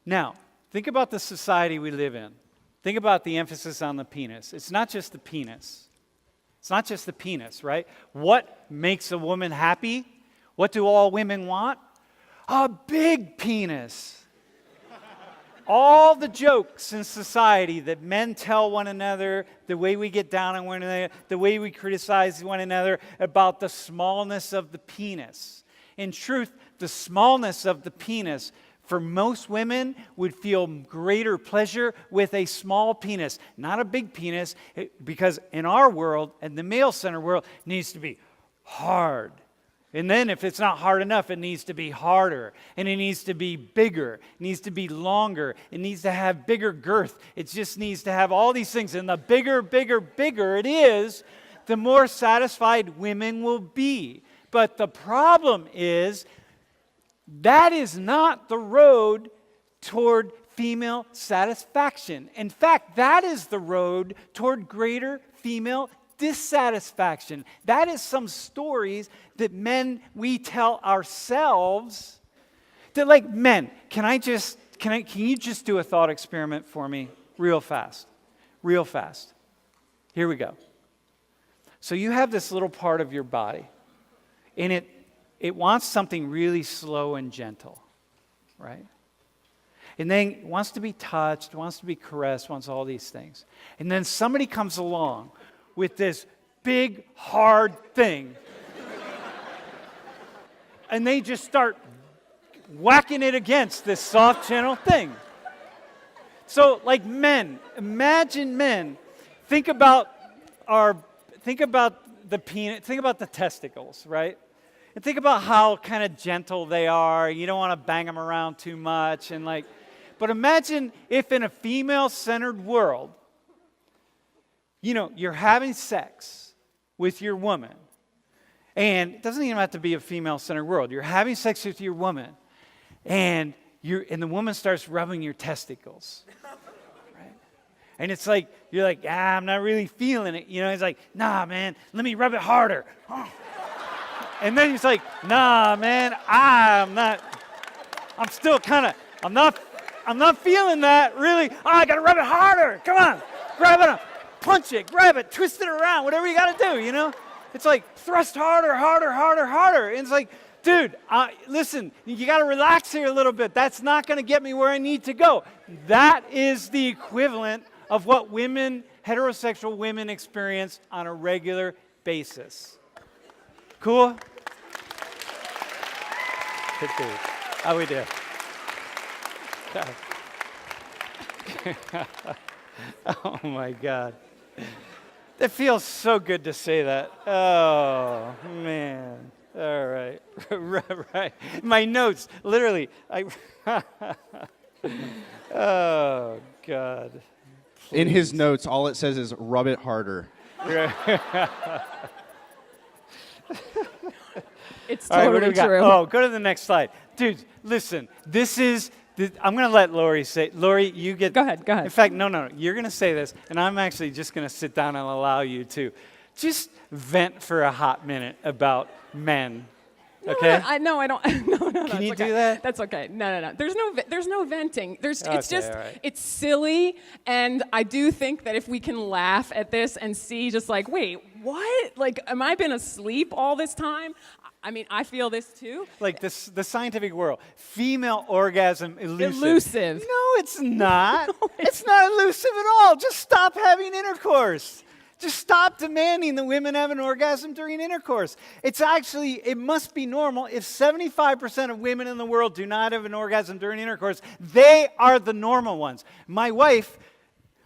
Now, think about the society we live in. Think about the emphasis on the penis. It's not just the penis. It's not just the penis, right? What makes a woman happy? What do all women want? A big penis. All the jokes in society that men tell one another, the way we get down on one another, the way we criticize one another about the smallness of the penis. In truth, the smallness of the penis for most women would feel greater pleasure with a small penis, not a big penis, because in our world, in the male-centered world, it needs to be hard. And then if it's not hard enough, it needs to be harder. And it needs to be bigger. It needs to be longer. It needs to have bigger girth. It just needs to have all these things. And the bigger it is, the more satisfied women will be. But the problem is, that is not the road toward female satisfaction. In fact, that is the road toward greater female dissatisfaction. That is some stories that we tell ourselves that, like, men, can you just do a thought experiment for me real fast? Real fast. Here we go. So you have this little part of your body, and it wants something really slow and gentle, right? And then it wants to be touched, wants to be caressed, wants all these things. And then somebody comes along with this big, hard thing. And they just start whacking it against this soft, gentle thing. So, like men, imagine men. Think about the penis, think about the testicles, right? And think about how kind of gentle they are. You don't want to bang them around too much. But imagine if in a female-centered world, you're having sex with your woman. And it doesn't even have to be a female-centered world. You're having sex with your woman. And the woman starts rubbing your testicles. Right? And it's like, you're like, I'm not really feeling it. He's like, nah, man, let me rub it harder. And then he's like, nah, man, I'm not feeling that, really. I got to rub it harder. Come on, grab it up. Punch it, grab it, twist it around, whatever you got to do, It's like, thrust harder. And it's like, dude, listen, you got to relax here a little bit. That's not going to get me where I need to go. That is the equivalent of what heterosexual women experience on a regular basis. Cool? Good dude. How we do? Oh, my God. It feels so good to say that. Oh, man. All right. Right. My notes, literally. Oh, God. Please. In his notes, all it says is, rub it harder. It's totally true. Oh, go to the next slide. Dude, listen, I'm going to let Lori say. Lori, you get. Go ahead. In fact, no. You're going to say this, and I'm actually just going to sit down and allow you to just vent for a hot minute about men. Okay? I don't. No. Can you okay. do that? That's okay. No. There's no venting. It's just, right. It's silly, and I do think that if we can laugh at this and see just like, wait, what? Like, am I been asleep all this time? I mean, I feel this too. Like the scientific world, female orgasm elusive. Elusive. No, it's not. It's not elusive at all. Just stop having intercourse. Just stop demanding that women have an orgasm during intercourse. It must be normal. If 75% of women in the world do not have an orgasm during intercourse, they are the normal ones. My wife,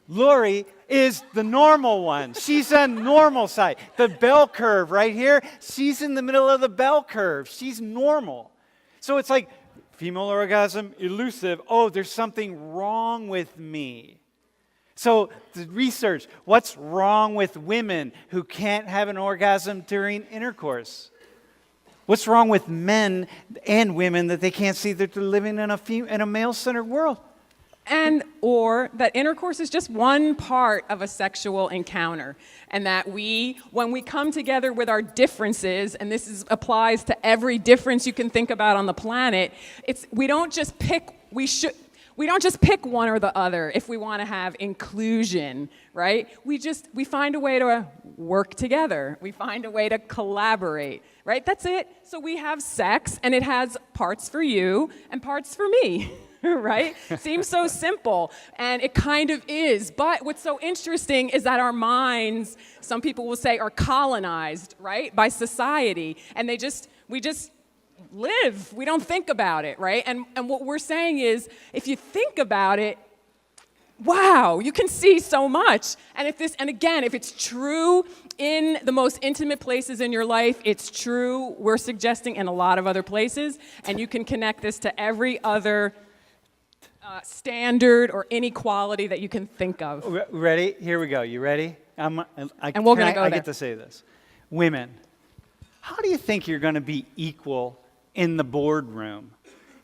Lori, is the normal one. She's on normal side. The bell curve right here, she's in the middle of the bell curve. She's normal. So it's like, female orgasm, elusive. Oh, there's something wrong with me. So the research, what's wrong with women who can't have an orgasm during intercourse? What's wrong with men and women that they can't see that they're living in a male-centered world? Or that intercourse is just one part of a sexual encounter, and that when we come together with our differences, and this applies to every difference you can think about on the planet, we don't just pick. we don't just pick one or the other if we want to have inclusion, right? We find a way to work together. We find a way to collaborate, right? That's it. So we have sex, and it has parts for you and parts for me. Right? Seems so simple, and it kind of is. But what's so interesting is that our minds, some people will say, are colonized, right, by society, and we just live. We don't think about it, right? And what we're saying is, if you think about it, wow, you can see so much. And if it's true in the most intimate places in your life, it's true, we're suggesting, in a lot of other places, and you can connect this to every other standard or inequality that you can think of. Ready? Here we go. You ready? And we're going to go I there. get to say this. Women, how do you think you're going to be equal in the boardroom,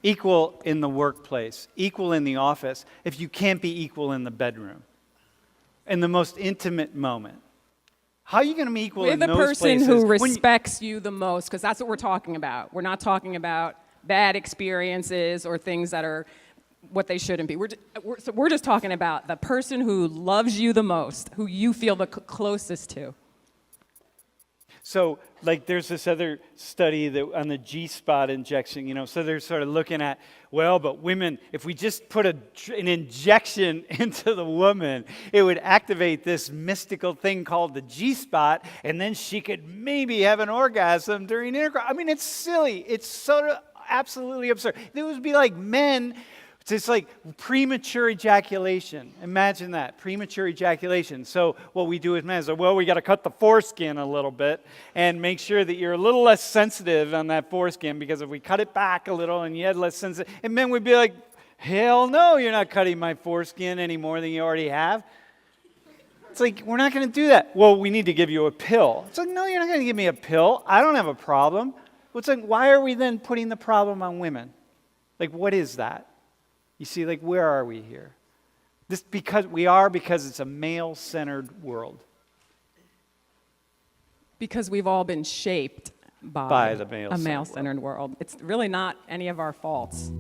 equal in the workplace, equal in the office, if you can't be equal in the bedroom, in the most intimate moment? How are you going to be equal in those places? We're the person who respects you the most, because that's what we're talking about. We're not talking about bad experiences or things that are what they shouldn't be. We're just talking about the person who loves you the most, who you feel the closest to. So, like, there's this other study that on the G-spot injection, so they're sort of looking at, well, but women, if we just put an injection into the woman, it would activate this mystical thing called the G-spot, and then she could maybe have an orgasm during intercourse. I mean, it's silly. It's sort of absolutely absurd. It would be like men. It's like premature ejaculation. Imagine that, premature ejaculation. So what we do as men is, well, we got to cut the foreskin a little bit and make sure that you're a little less sensitive on that foreskin, because if we cut it back a little and you had less sensitive, and men would be like, hell no, you're not cutting my foreskin any more than you already have. It's like, we're not going to do that. Well, we need to give you a pill. It's like, no, you're not going to give me a pill. I don't have a problem. Well, it's like, why are we then putting the problem on women? Like, what is that? You see, like, where are we here? Because it's a male-centered world. Because we've all been shaped by the a male-centered world. It's really not any of our faults.